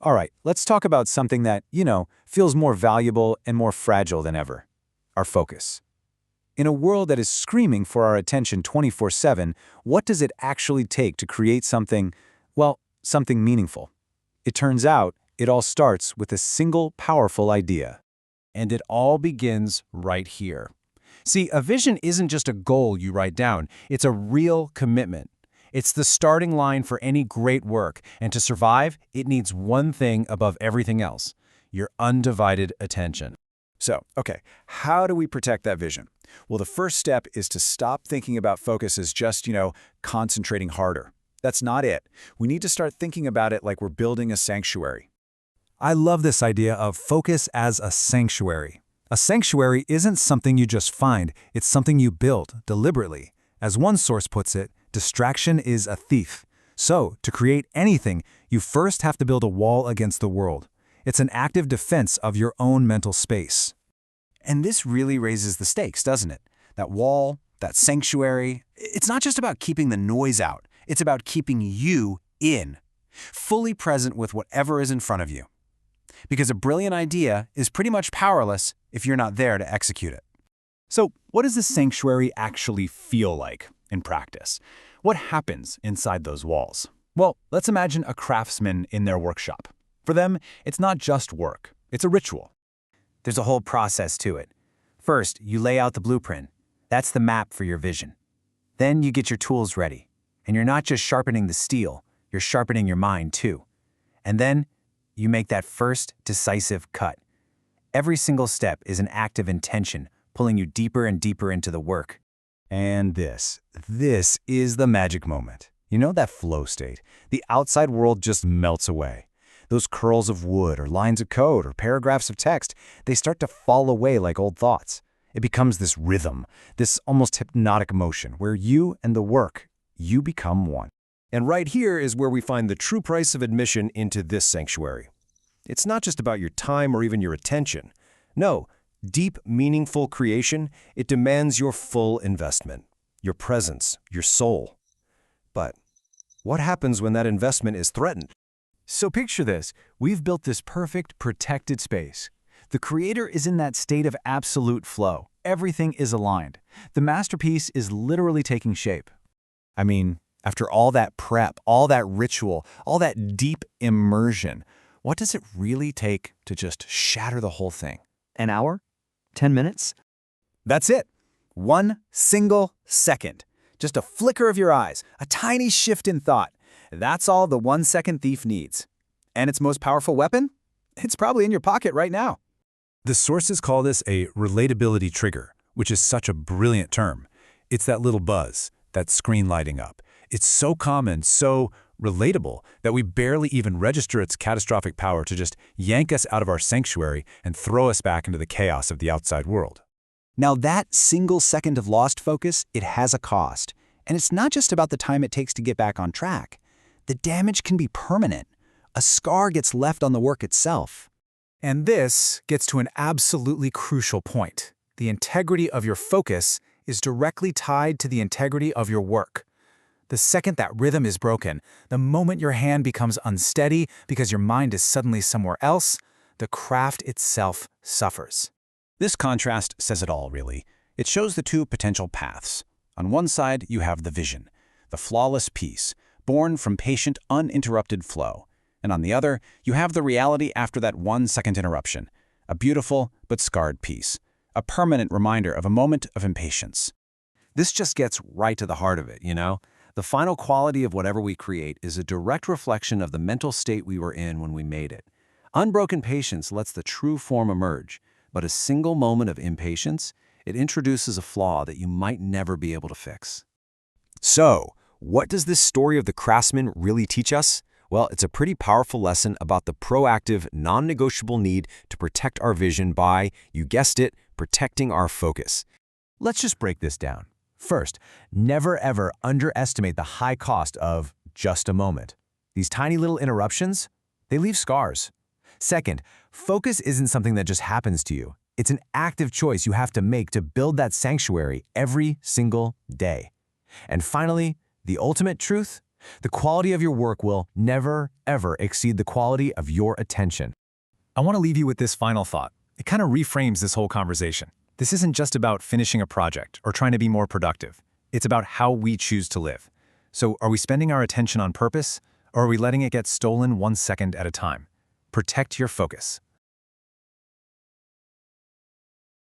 All right, let's talk about something that, feels more valuable and more fragile than ever. Our focus. In a world that is screaming for our attention 24/7, what does it actually take to create something, something meaningful? It turns out, it all starts with a single powerful idea. And it all begins right here. See, a vision isn't just a goal you write down, it's a real commitment. It's the starting line for any great work, and to survive, it needs one thing above everything else: your undivided attention. So, okay, how do we protect that vision? Well, the first step is to stop thinking about focus as just, concentrating harder. That's not it. We need to start thinking about it like we're building a sanctuary. I love this idea of focus as a sanctuary. A sanctuary isn't something you just find, it's something you build deliberately. As one source puts it, distraction is a thief. So, to create anything, you first have to build a wall against the world. It's an active defense of your own mental space. And this really raises the stakes, doesn't it? That wall, that sanctuary, it's not just about keeping the noise out. It's about keeping you in, fully present with whatever is in front of you. Because a brilliant idea is pretty much powerless if you're not there to execute it. So, what does this sanctuary actually feel like in practice? What happens inside those walls? Well, let's imagine a craftsman in their workshop. For them, it's not just work, it's a ritual. There's a whole process to it. First, you lay out the blueprint. That's the map for your vision. Then you get your tools ready. And you're not just sharpening the steel, you're sharpening your mind too. And then you make that first decisive cut. Every single step is an act of intention, pulling you deeper and deeper into the work. And this is the magic moment. You know that flow state? The outside world just melts away. Those curls of wood or lines of code or paragraphs of text, they start to fall away like old thoughts. It becomes this rhythm, this almost hypnotic motion where you and the work, you become one. And right here is where we find the true price of admission into this sanctuary. It's not just about your time or even your attention. No, deep, meaningful creation, it demands your full investment, your presence, your soul. But what happens when that investment is threatened? So picture this. We've built this perfect, protected space. The creator is in that state of absolute flow. Everything is aligned. The masterpiece is literally taking shape. I mean, after all that prep, all that ritual, all that deep immersion, what does it really take to just shatter the whole thing? An hour? 10 minutes? That's it. One single second. Just a flicker of your eyes, a tiny shift in thought. That's all the 1-second thief needs. And its most powerful weapon? It's probably in your pocket right now. The sources call this a relatability trigger, which is such a brilliant term. It's that little buzz, that screen lighting up. It's so common, so relatable, that we barely even register its catastrophic power to just yank us out of our sanctuary and throw us back into the chaos of the outside world. Now that single second of lost focus, it has a cost. And it's not just about the time it takes to get back on track. The damage can be permanent. A scar gets left on the work itself. And this gets to an absolutely crucial point. The integrity of your focus is directly tied to the integrity of your work. The second that rhythm is broken, the moment your hand becomes unsteady because your mind is suddenly somewhere else, the craft itself suffers. This contrast says it all, really. It shows the two potential paths. On one side, you have the vision, the flawless piece, born from patient, uninterrupted flow. And on the other, you have the reality after that 1-second interruption, a beautiful but scarred piece, a permanent reminder of a moment of impatience. This just gets right to the heart of it, The final quality of whatever we create is a direct reflection of the mental state we were in when we made it. Unbroken patience lets the true form emerge, but a single moment of impatience, it introduces a flaw that you might never be able to fix. So, what does this story of the craftsman really teach us? Well, it's a pretty powerful lesson about the proactive, non-negotiable need to protect our vision by, you guessed it, protecting our focus. Let's just break this down. First, never ever underestimate the high cost of just a moment. These tiny little interruptions, they leave scars. Second, focus isn't something that just happens to you. It's an active choice you have to make to build that sanctuary every single day. And finally, the ultimate truth, The quality of your work will never, ever exceed the quality of your attention. I want to leave you with this final thought. It kind of reframes this whole conversation. This isn't just about finishing a project or trying to be more productive. It's about how we choose to live. So are we spending our attention on purpose, or are we letting it get stolen 1 second at a time? Protect your focus.